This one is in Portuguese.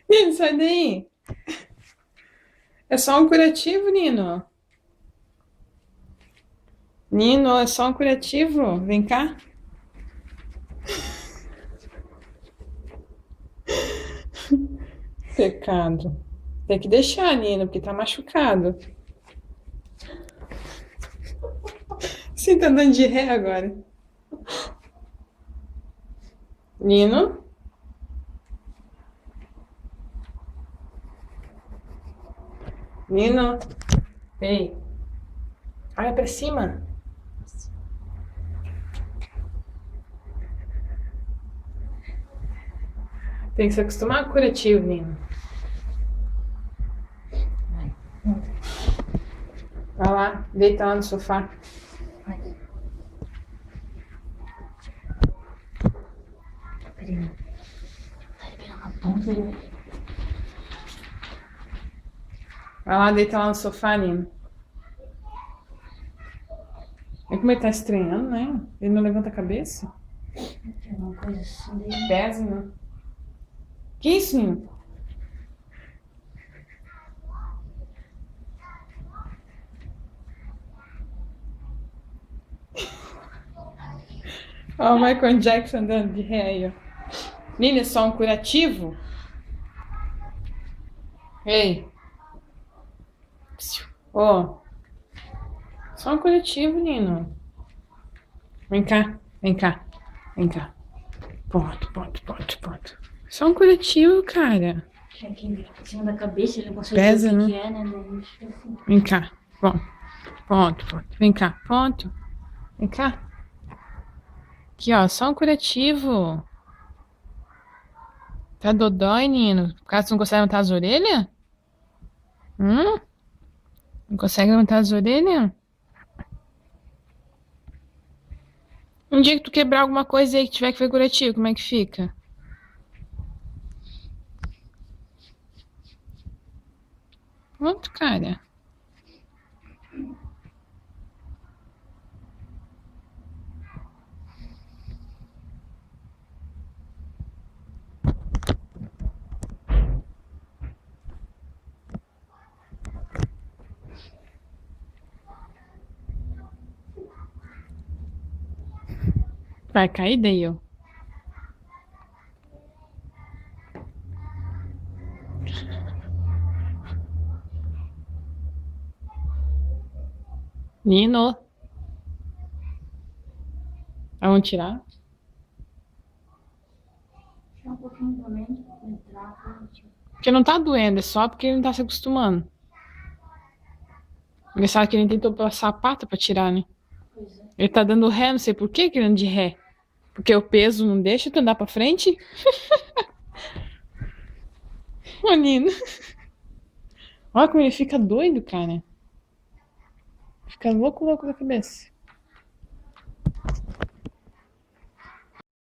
Nino, sai daí. É só um curativo, Nino. Nino, é só um curativo. Vem cá. Pecado. Tem que deixar, Nino, porque tá machucado. Você tá andando de ré agora. Nino? Nino? Ei, olha pra cima. Tem que se acostumar com curativo, Nino. Vai lá, deita lá no sofá. Peraí. Vai pegar uma ponta ali. Vai lá, deita lá no sofá, Nino. É como ele tá estranhando, né? Ele não levanta a cabeça. Tem alguma coisa assim daí. Pesa, né? Que isso, Nino? Ó, o Michael Jackson andando de ré aí, ó. Nino, é só um curativo? Ei. Ó. Só um curativo, Nino. Vem cá, vem cá, vem cá. Ponto. Só um curativo, cara. Que aqui em cima da cabeça, ele não consegue Pesa, ver o né? que é, né? Daí ele fica assim. Vem cá. Ponto. Vem cá, ponto. Vem cá. Aqui, ó, só um curativo. Tá dodói, Nino? Por causa que não consegue levantar as orelhas? Não consegue levantar as orelhas? Um dia que tu quebrar alguma coisa aí que tiver que ver curativo, como é que fica? Pronto, cara. Vai cair daí, ó. Nino. Vamos tirar? Deixa um pouquinho também. Entrar. Porque não tá doendo, é só porque ele não tá se acostumando. Engraçado que ele tentou passar a pata pra tirar, né? Pois é. Ele tá dando ré, não sei por que ele anda de ré. Porque o peso não deixa tu andar pra frente? Ô, Nino. Olha como ele fica doido, cara. Fica louco da cabeça.